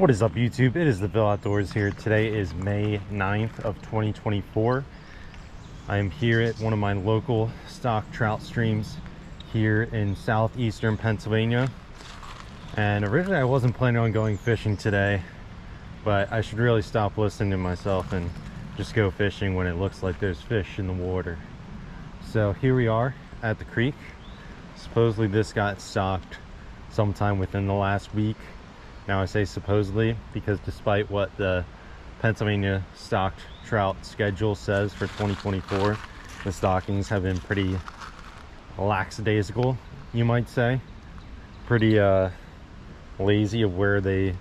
What is up, YouTube? It is the Ville Outdoors here. Today is May 9th of 2024. I am here at one of my local stock trout streams here in southeastern Pennsylvania. And originally I wasn't planning on going fishing today, but I should really stop listening to myself and just go fishing when it looks like there's fish in the water. So here we are at the creek. Supposedly this got stocked sometime within the last week. Now I say supposedly because despite what the Pennsylvania stocked trout schedule says for 2024, the stockings have been pretty lackadaisical, you might say. Pretty lazy of where they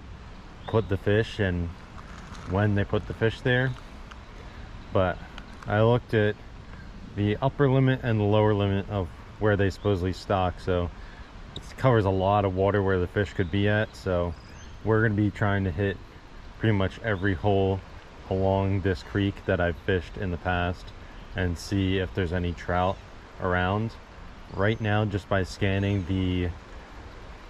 put the fish and when they put the fish there. But I looked at the upper limit and the lower limit of where they supposedly stock, so it covers a lot of water where the fish could be at. So we're going to be trying to hit pretty much every hole along this creek that I've fished in the past and see if there's any trout around. Right now, just by scanning the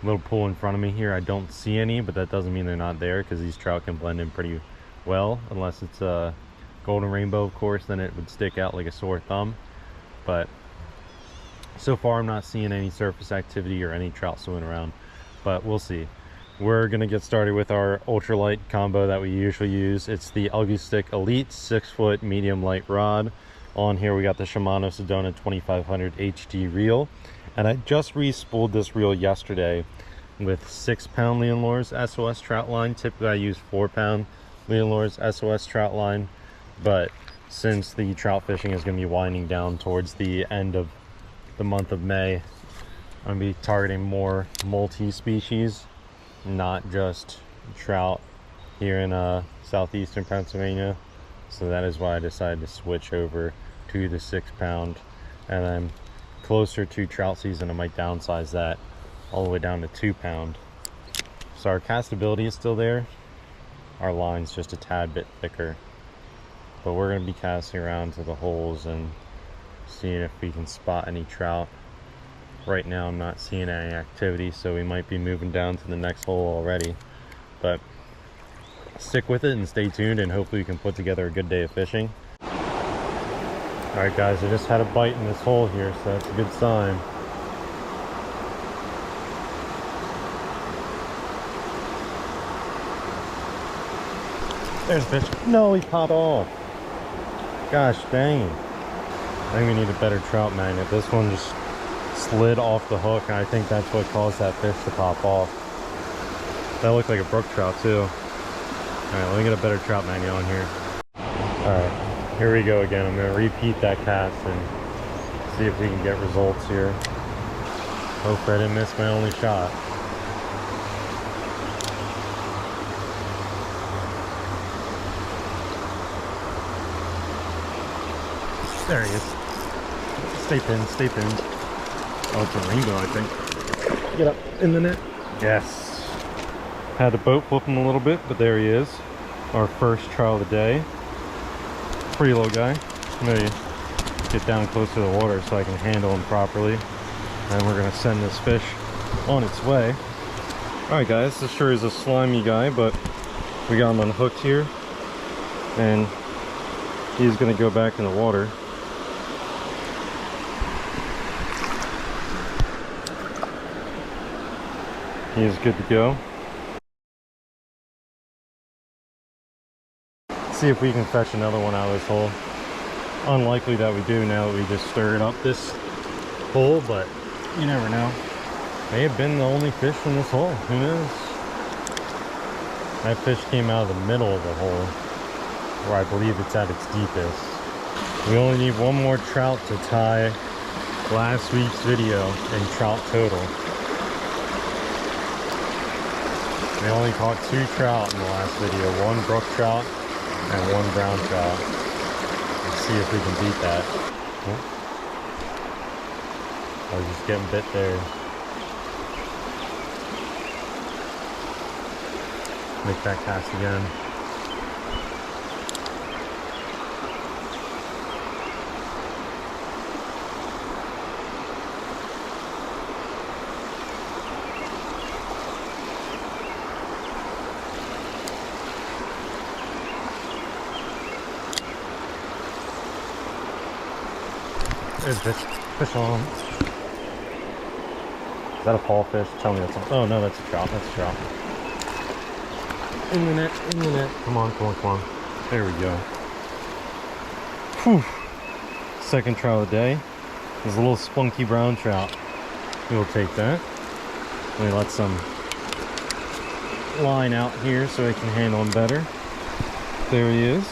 little pool in front of me here, I don't see any, but that doesn't mean they're not there, because these trout can blend in pretty well. Unless it's a golden rainbow, of course, then it would stick out like a sore thumb. But so far I'm not seeing any surface activity or any trout swimming around, but we'll see. We're gonna get started with our ultralight combo that we usually use. It's the Stik Elite 6-foot medium light rod. On here we got the Shimano Sedona 2500 HD reel, and I just re-spooled this reel yesterday with 6-pound Lure-Lelnad S.O.S trout line. Typically I use 4-pound Lure-Lelnad S.O.S trout line, but since the trout fishing is going to be winding down towards the end of the month of May, I'm going to be targeting more multi-species, not just trout here in southeastern Pennsylvania. So that is why I decided to switch over to the 6-pound, and then closer to trout season I might downsize that all the way down to 2-pound. So our castability is still there, our line's just a tad bit thicker, but we're going to be casting around to the holes and seeing if we can spot any trout. Right now I'm not seeing any activity, so we might be moving down to the next hole already. But stick with it and stay tuned, and hopefully we can put together a good day of fishing. Alright guys, I just had a bite in this hole here, so that's a good sign. There's a fish. No, he popped off. Gosh dang. I think we need a better trout magnet. This one just slid off the hook, and I think that's what caused that fish to pop off. That looked like a brook trout too. Alright, let me get a better trout magnet on here. Alright, here we go again. I'm going to repeat that cast and see if we can get results here. Hopefully I didn't miss my only shot. There he is. Stay pinned, stay pinned. Oh, it's a rainbow, I think. Get up in the net. Yes. Had the boat flipping a little bit, but there he is. Our first trout of the day. Pretty little guy. I'm gonna get down close to the water so I can handle him properly. And we're gonna send this fish on its way. Alright guys, this sure is a slimy guy, but we got him unhooked here. And he's gonna go back in the water. He is good to go. Let's see if we can fetch another one out of this hole. Unlikely that we do now that we just stirred up this hole, but you never know. May have been the only fish in this hole. Who knows? That fish came out of the middle of the hole, where I believe it's at its deepest. We only need one more trout to tie last week's video in trout total. We only caught 2 trout in the last video, 1 brook trout and 1 brown trout. Let's see if we can beat that. Oh. I was just getting bit there. Make that cast again. There's fish on. Is that a fall fish? Tell me that's a... Oh no, that's a trout. That's a trout. In the net, in the net. Come on, come on, come on. There we go. Whew. Second trout of the day. There's a little spunky brown trout. We'll take that. Let me let some line out here so I can handle him better. There he is.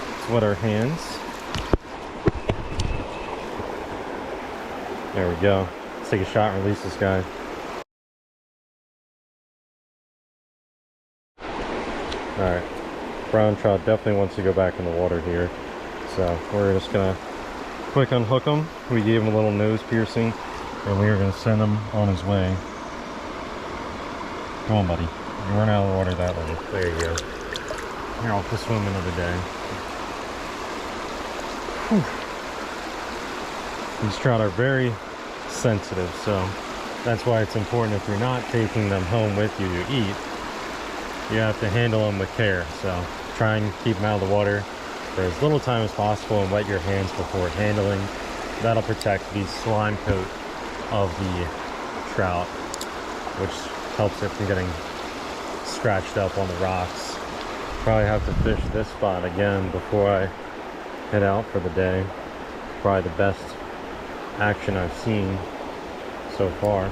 Let's wet our hands. There we go. Let's take a shot and release this guy. Alright. Brown trout definitely wants to go back in the water here. So we're just gonna quick unhook him. We gave him a little nose piercing and we are gonna send him on his way. Come on, buddy. You weren't out of the water that way. There you go. Here, I'll just swim another day. Whew. These trout are very sensitive, so that's why it's important if you're not taking them home with you to eat, you have to handle them with care. So try and keep them out of the water for as little time as possible and wet your hands before handling. That'll protect the slime coat of the trout, which helps it from getting scratched up on the rocks. Probably have to fish this spot again before I head out for the day. Probably the best action I've seen so far.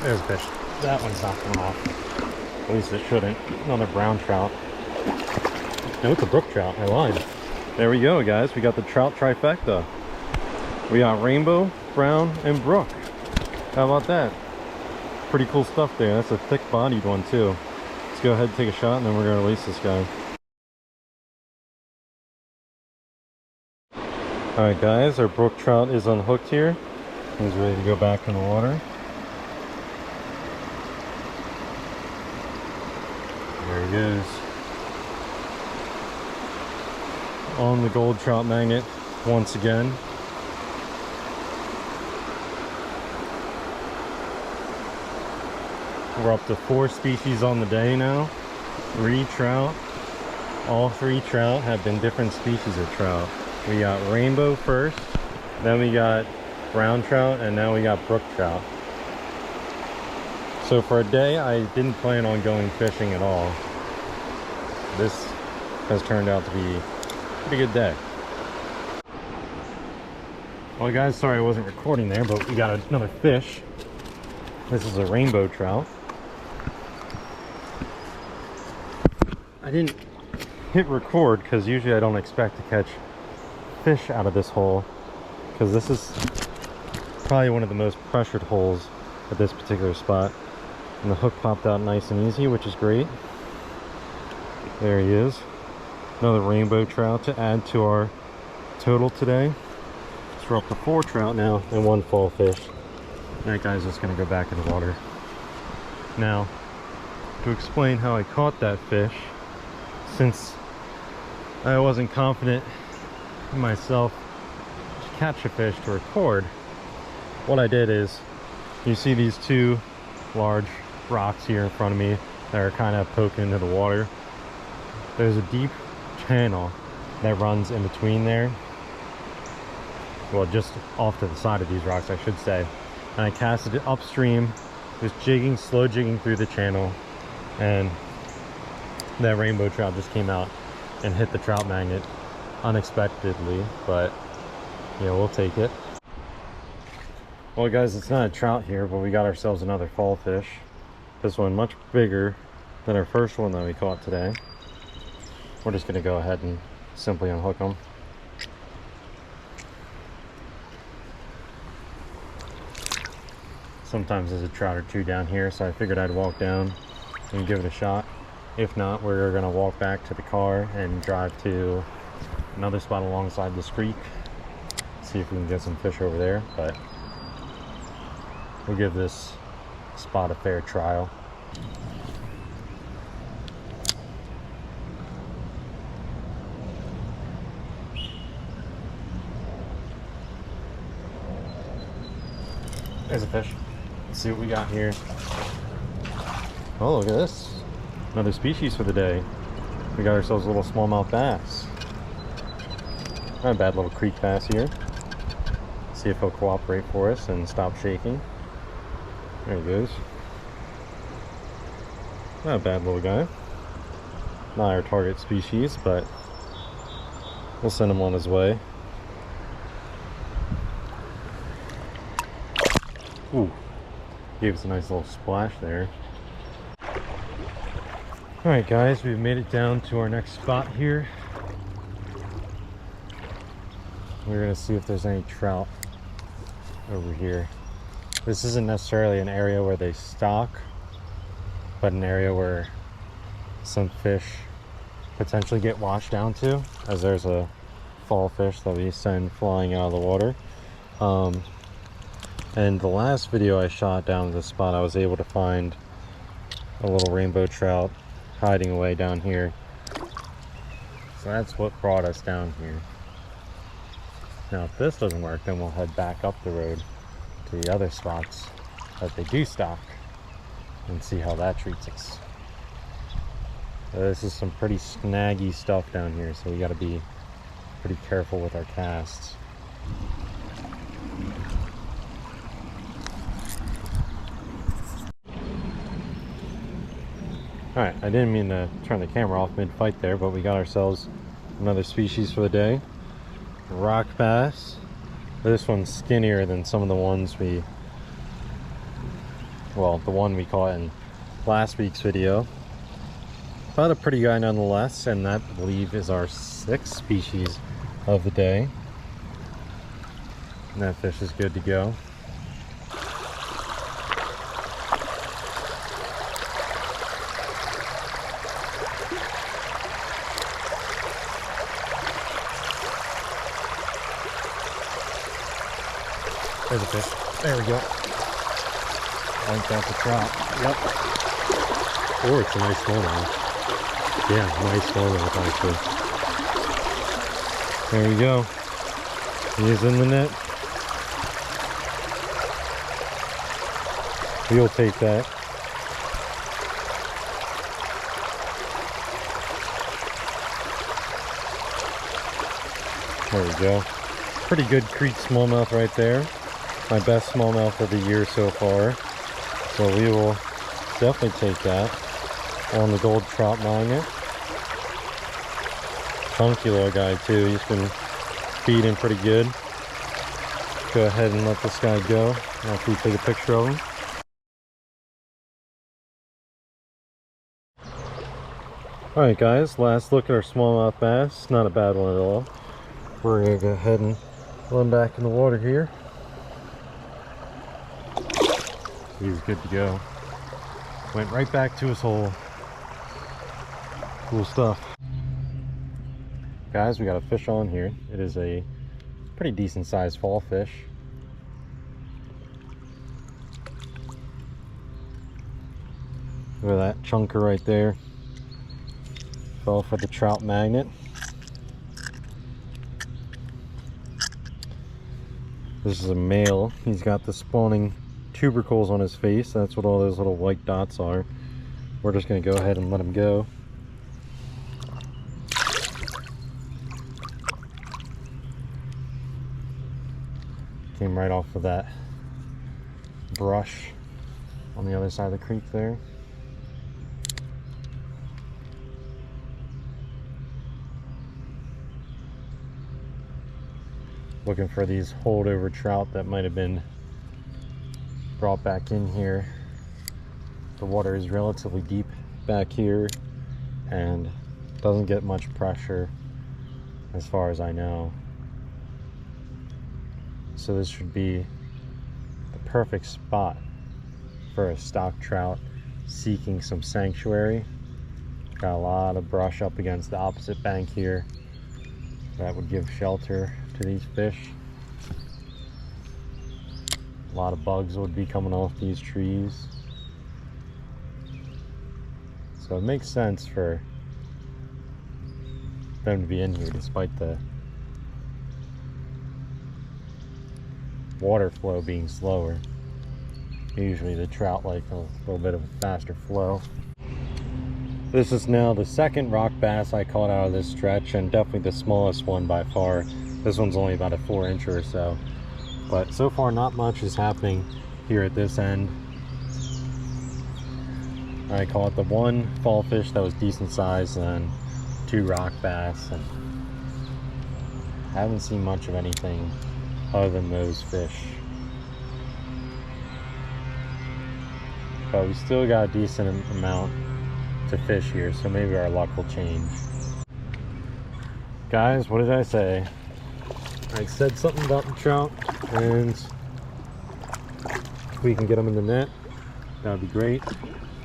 There's a fish. That one's not coming off. At least it shouldn't. Another brown trout. No, it's a brook trout. I lied. There we go, guys. We got the trout trifecta. We got rainbow, brown, and brook. How about that? Pretty cool stuff there. That's a thick bodied one too. Let's go ahead and take a shot and then we're going to release this guy. Alright guys, our brook trout is unhooked here. He's ready to go back in the water. There he goes. On the gold trout magnet once again. We're up to 4 species on the day now. 3 trout. All 3 trout have been different species of trout. We got rainbow first, then we got brown trout, and now we got brook trout. So for a day, I didn't plan on going fishing at all. This has turned out to be a pretty good day. Well guys, sorry I wasn't recording there, but we got another fish. This is a rainbow trout. I didn't hit record because usually I don't expect to catch fish out of this hole, because this is probably one of the most pressured holes at this particular spot. And the hook popped out nice and easy, which is great. There he is. Another rainbow trout to add to our total today. So we're up to 4 trout now and 1 fall fish. That guy's just going to go back in the water. Now, to explain how I caught that fish, since I wasn't confident in myself to catch a fish to record, what I did is, you see these 2 large rocks here in front of me that are kind of poking into the water. There's a deep channel that runs in between there. Well, just off to the side of these rocks, I should say. And I casted it upstream, just jigging, slow jigging through the channel, and that rainbow trout just came out and hit the trout magnet unexpectedly, but yeah, we'll take it. Well guys, it's not a trout here, but we got ourselves another fall fish. This one much bigger than our first one that we caught today. We're just gonna go ahead and simply unhook them. Sometimes there's a trout or 2 down here, so I figured I'd walk down and give it a shot. If not, we're gonna walk back to the car and drive to another spot alongside this creek, see if we can get some fish over there, but we'll give this spot a fair trial. There's a fish. Let's see what we got here. Oh, look at this. Another species for the day. We got ourselves a little smallmouth bass. Not a bad little creek bass here. See if he'll cooperate for us and stop shaking. There he goes. Not a bad little guy. Not our target species, but we'll send him on his way. Ooh, gave us a nice little splash there. Alright guys, we've made it down to our next spot here. We're going to see if there's any trout over here. This isn't necessarily an area where they stock, but an area where some fish potentially get washed down to, as there's a fall fish that we send flying out of the water. And the last video I shot down at this spot, I was able to find a little rainbow trout hiding away down here. So that's what brought us down here. Now if this doesn't work, then we'll head back up the road to the other spots that they do stock and see how that treats us. This is some pretty snaggy stuff down here, so we got to be pretty careful with our casts. Alright, I didn't mean to turn the camera off mid-fight there, but we got ourselves another species for the day. Rock bass. This one's skinnier than some of the ones the one we caught in last week's video. But a pretty guy nonetheless, and that, I believe, is our 6th species of the day. And that fish is good to go. There's a fish. There we go. I think that's a trout. Yep. Or it's a nice smallmouth. Yeah, nice smallmouth actually. There we go. He is in the net. We'll take that. There we go. Pretty good creek smallmouth right there. My best smallmouth of the year so far. So we will definitely take that on the gold trout magnet. Chunky little guy too. He's been feeding pretty good. Go ahead and let this guy go after we take a picture of him. Alright guys, last look at our smallmouth bass. Not a bad one at all. We're going to go ahead and let him back in the water here. He's good to go. Went right back to his hole. Cool stuff. Guys, we got a fish on here. It is a pretty decent sized fall fish. Look at that chunker right there. Fell for the trout magnet. This is a male. He's got the spawning tubercles on his face. That's what all those little white dots are. We're just going to go ahead and let him go. Came right off of that brush on the other side of the creek there. Looking for these holdover trout that might have been brought back in here. The water is relatively deep back here and doesn't get much pressure as far as I know. So this should be the perfect spot for a stock trout seeking some sanctuary. Got a lot of brush up against the opposite bank here that would give shelter to these fish. A lot of bugs would be coming off these trees. So it makes sense for them to be in here despite the water flow being slower. Usually the trout like a little bit of a faster flow. This is now the second rock bass I caught out of this stretch, and definitely the smallest one by far. This one's only about a 4-incher or so. But so far not much is happening here at this end. I caught the one fall fish that was decent size and 2 rock bass, and haven't seen much of anything other than those fish. But we still got a decent amount to fish here, so maybe our luck will change. Guys, what did I say? I said something about the trout, and if we can get them in the net, that would be great.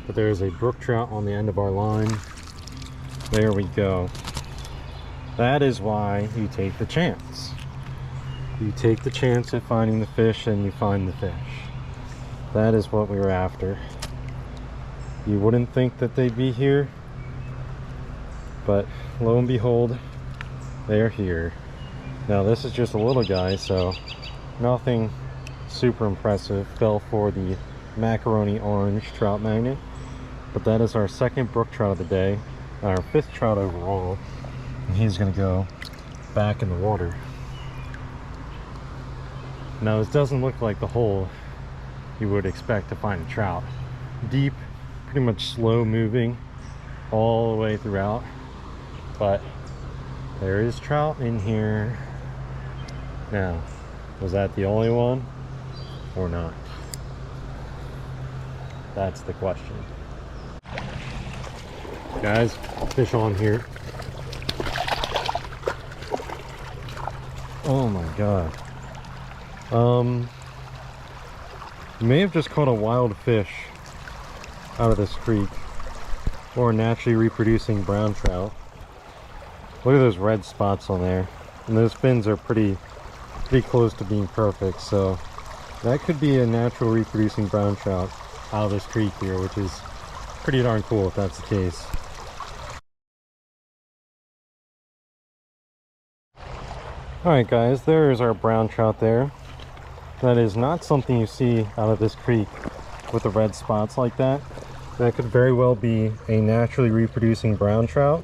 But there's a brook trout on the end of our line. There we go. That is why you take the chance. You take the chance at finding the fish, and you find the fish. That is what we were after. You wouldn't think that they'd be here, but lo and behold, they're here. Now this is just a little guy, so nothing super impressive. Fell for the macaroni orange trout magnet, but that is our second brook trout of the day, and our 5th trout overall, and he's gonna go back in the water. Now this doesn't look like the hole you would expect to find a trout. Deep, pretty much slow moving all the way throughout, but there is trout in here. Now, was that the only one or not? That's the question. Guys, fish on here. Oh my god. May have just caught a wild fish out of this creek, or a naturally reproducing brown trout. Look at those red spots on there, and those fins are pretty close to being perfect, so that could be a natural reproducing brown trout out of this creek here, which is pretty darn cool if that's the case. Alright guys, there is our brown trout there. That is not something you see out of this creek with the red spots like that. That could very well be a naturally reproducing brown trout,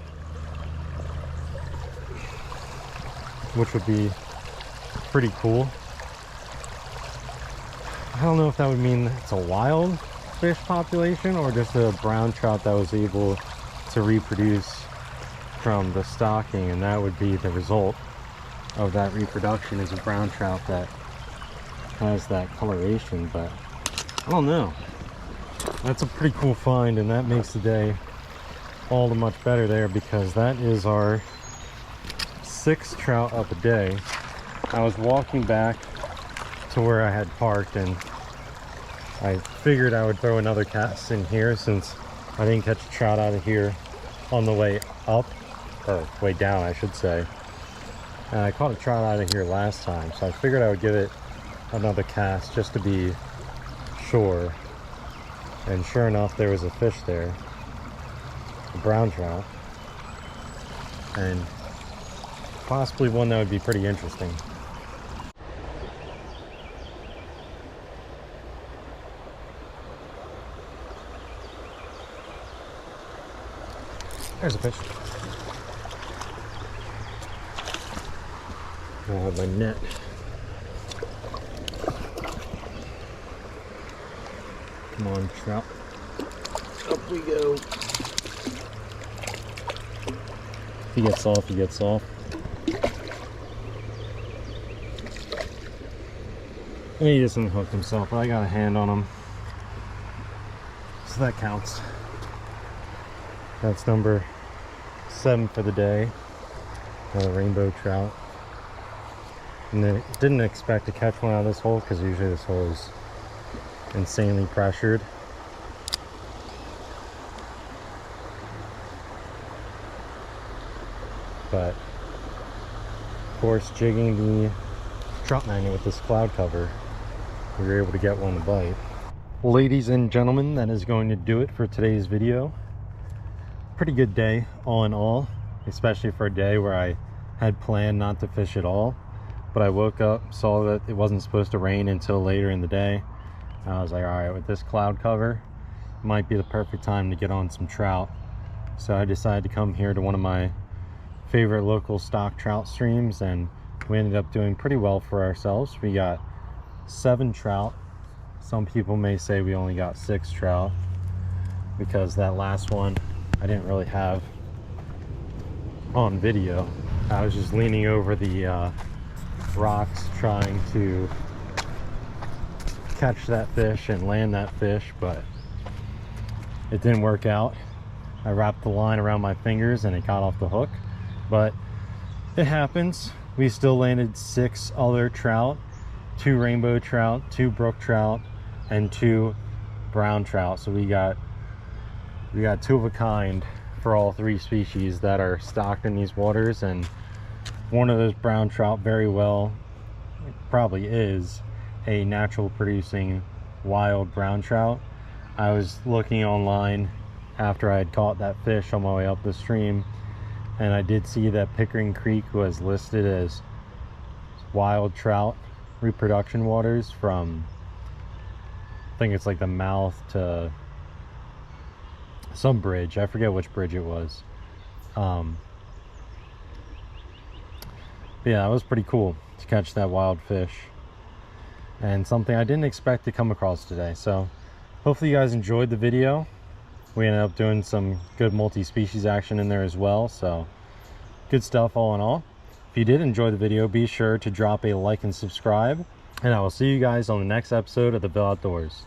which would be pretty cool. I don't know if that would mean it's a wild fish population or just a brown trout that was able to reproduce from the stocking, and that would be the result of that reproduction is a brown trout that has that coloration. But I don't know. That's a pretty cool find, and that makes the day all the much better there, because that is our 6th trout of the day. I was walking back to where I had parked, and I figured I would throw another cast in here since I didn't catch a trout out of here on the way up, or way down I should say. And I caught a trout out of here last time, so I figured I would give it another cast just to be sure. And sure enough, there was a fish there, a brown trout, and possibly one that would be pretty interesting. There's a fish. I'll have my net. Come on, trout. Up we go. If he gets off, he gets off. And he just unhooked himself, but I got a hand on him, so that counts. That's number 7 for the day. Another rainbow trout. And then didn't expect to catch one out of this hole, because usually this hole is insanely pressured. But of course, jigging the trout magnet with this cloud cover, we were able to get one to bite. Ladies and gentlemen, that is going to do it for today's video. Pretty good day all in all, especially for a day where I had planned not to fish at all. But I woke up, saw that it wasn't supposed to rain until later in the day. I was like, all right, with this cloud cover, it might be the perfect time to get on some trout. So I decided to come here to one of my favorite local stock trout streams, and we ended up doing pretty well for ourselves. We got 7 trout. Some people may say we only got 6 trout because that last one I didn't really have on video. I was just leaning over the rocks trying to catch that fish and land that fish, but it didn't work out. I wrapped the line around my fingers and it got off the hook, but it happens. We still landed 6 other trout, 2 rainbow trout, 2 brook trout, and 2 brown trout. So we got 2 of a kind for all 3 species that are stocked in these waters. And one of those brown trout very well probably is a natural producing wild brown trout. I was looking online after I had caught that fish on my way up the stream, and I did see that Pickering Creek was listed as wild trout reproduction waters from, I think it's like the mouth to some bridge. I forget which bridge it was. But yeah, it was pretty cool to catch that wild fish, and something I didn't expect to come across today. So hopefully you guys enjoyed the video. We ended up doing some good multi-species action in there as well, so good stuff all in all. If you did enjoy the video, be sure to drop a like and subscribe, and I will see you guys on the next episode of the Ville Outdoors.